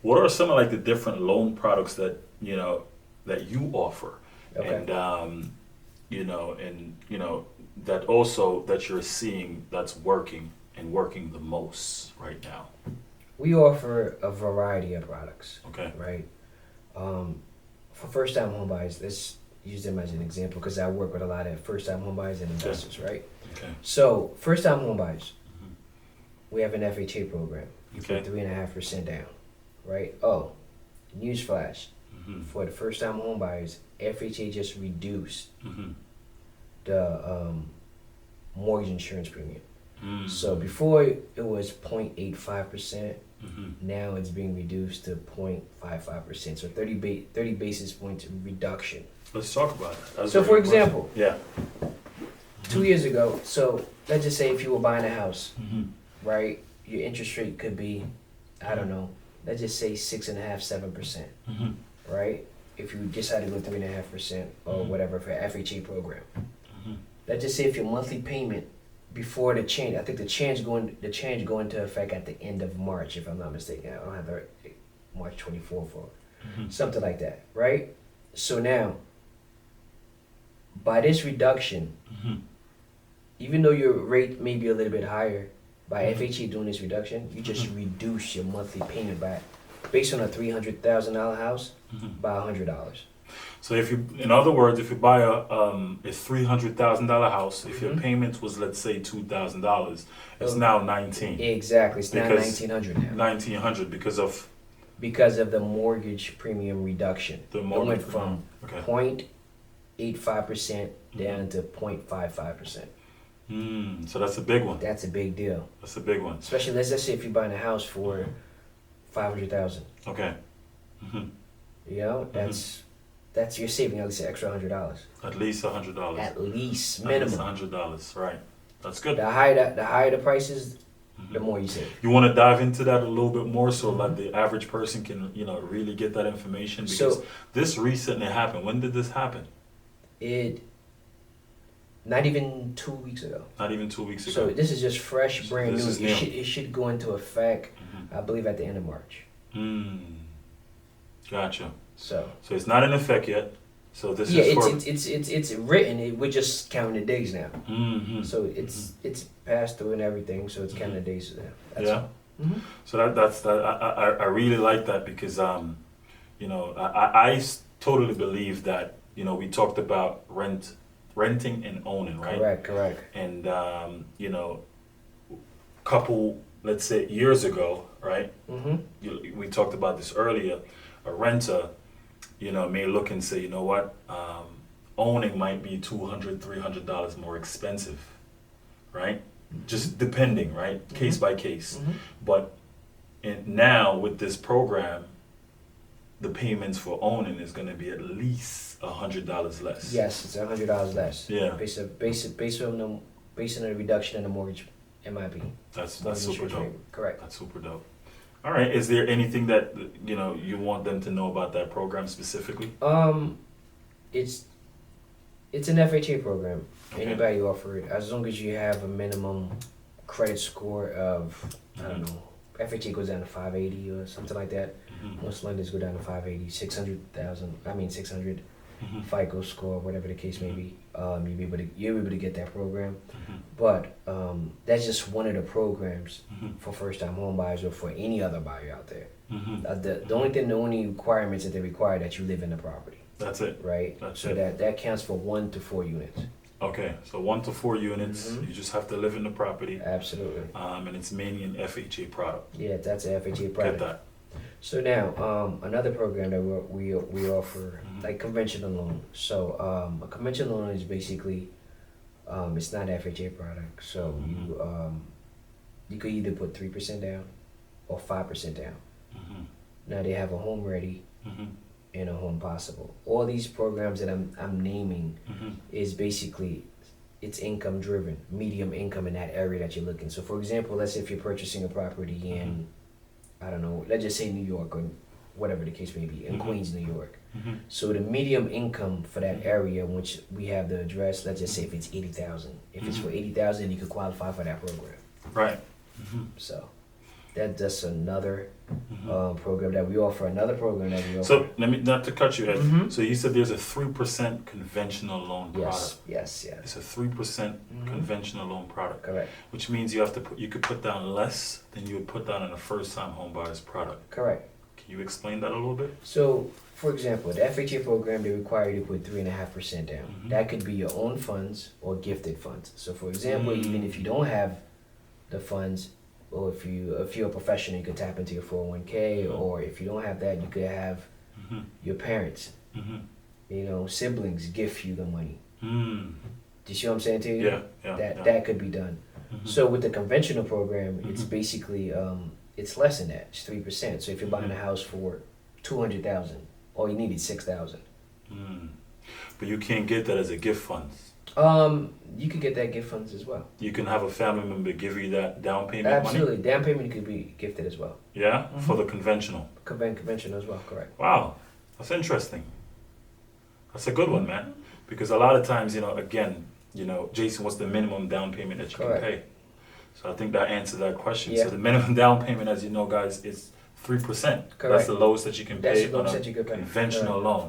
what are some of like the different loan products that that you offer, Okay. and that also that you're seeing that's working and working the most right now. We offer a variety of products, Okay. right? For first-time homebuyers, let's use them as an example because I work with a lot of first-time homebuyers and investors, right? Okay. So, first-time homebuyers, Mhm. we have an FHA program Okay. for 3.5% down, right? Oh, newsflash, Mhm. for the first-time homebuyers, FHA just reduced Mhm. the mortgage insurance premium. Mhm. So before it was 0.85%, Mhm. now it's being reduced to 0.55%. So 30 basis points reduction. Let's talk about that. That's So very for important. example, Yeah. 2 years ago, so let's just say if you were buying a house, Mhm. right, your interest rate could be, I don't know, let's just say 6.5, 7%, Mhm. right? If you decided to go 3.5% or Mhm. whatever for FHA program. Mhm. Let's just say if your monthly payment before the change, I think the change go into effect at the end of March, if I'm not mistaken. I don't have the March 24th or Mhm. something like that, right? So now, by this reduction, Mhm. even though your rate may be a little bit higher, by Mhm. FHA doing this reduction, you just Mhm. reduce your monthly payment by, based on a $300,000 house, Mhm. by $100. So if you, in other words, if you buy a $300,000 house, if your Mhm. payment was, let's say, $2,000, it's Oh, now 19 exactly, it's now because 1900 now 1900 because of because of the mortgage premium reduction. the It mortgage. went from Okay. 0.85% down to 0.55%. So that's a big one. That's a big deal. That's a big one. Especially, let's just say if you're buying a house for 500,000. Okay. Hmm. You know, that's you're saving at least an extra $100. At least $100. At least At least minimum. $100. Right. That's good. The higher the prices, the Mhm. more you save. You want to dive into that a little bit more so Mhm. that the average person can, really get that information because So this recently happened. When did this happen? it not even 2 weeks ago. Not even 2 weeks So ago. this is just fresh, brand This new. is It new. should go into effect, Mhm. I believe, at the end of March. Gotcha. So So it's not in effect yet. So this yeah, is for. it's written. We're just counting the days now. Mm-hmm. So it's passed through and everything. So it's counting the days now. That's Yeah. all. Mm-hmm. So that's that. I really like that because totally believe that we talked about renting and owning, right? Correct. And couple, let's say years ago, right? Mm-hmm. We talked about this earlier. A renter, may look and say, you know what, owning might be $200, $300 more expensive, right? Just depending, right? Case by case. Mm-hmm. But now with this program, the payments for owning is going to be at least $100 less. Yes, it's $100 less. Yeah. Based on the reduction in the mortgage MIP. That's Mortgage super insurance dope. rate. Correct. That's super dope. All right. Is there anything that you want them to know about that program specifically? It's an FHA program. Okay. Anybody offer it as long as you have a minimum credit score of I don't know. FHA goes down to 580 or something like that. Mhm. Most lenders go down to 580, 600 Mhm. FICO score, whatever the case may be. You're able to get that program. Mhm. But that's just one of the programs Mhm. for first-time home buyers or for any other buyer out there. Mhm. The only requirements that they require that you live in the property, That's it. right? That's so it. that counts for 1 to 4 units. Okay, so 1 to 4 units. Mhm. You just have to live in the property, Absolutely. and it's mainly an FHA product. Yeah, that's an FHA Get product. that. So now, another program that we offer, Mhm. like conventional loan. So a conventional loan is basically, it's not an FHA product. So you could either put 3% down or 5% down. Mhm. Now they have a home ready Mhm. and a home possible. All these programs that I'm naming Mhm. is basically it's income driven, medium income in that area that you're looking. So for example, let's say if you're purchasing a property in I don't know, let's just say New York or whatever the case may be, in Mhm. Queens, New York. Mhm. So the medium income for that area, which we have the address, let's just say if it's 80,000. If it's for 80,000, you could qualify for that program. Right. Mhm. So That's another Mhm. program that we offer. Another program that we offer. So let me not to cut you, Ed. Mhm. So you said there's a 3% conventional loan product. Yes. It's a 3% Mhm. conventional loan product, Correct. which means you could put down less than you would put down in a first-time home buyer's product. Correct. Can you explain that a little bit? So, for example, the FHA program, they require you to put 3.5% down. Mhm. That could be your own funds or gifted funds. So, for example, even if you don't have the funds, or if you're a professional, you could tap into your 401k, Mhm. or if you don't have that, you could have Mm-hmm. your parents, Mm-hmm. siblings gift you the money. Mm. Do you see what I'm saying to you? Yeah. That could be done. Mhm. So with the conventional program, it's Mhm. basically it's less than that. It's 3%. So if you're buying a Mhm. house for 200,000, all you need is 6,000. Mm. But you can't get that as a gift fund. You could get that gift funds as well. You can have a family member give you that down payment money. Absolutely, down payment could be gifted as well. Yeah, Mhm. for the conventional. Conventional as well, correct. Wow, that's interesting. That's a good one, man. Because a lot of times, again, Jason, what's the minimum down payment that you Correct. can pay? So I think that answers that question. Yeah. So the minimum down payment, as you know, guys, is 3%. That's Correct. the lowest that you can That's pay the on lowest a that you could pay. conventional Correct. loan.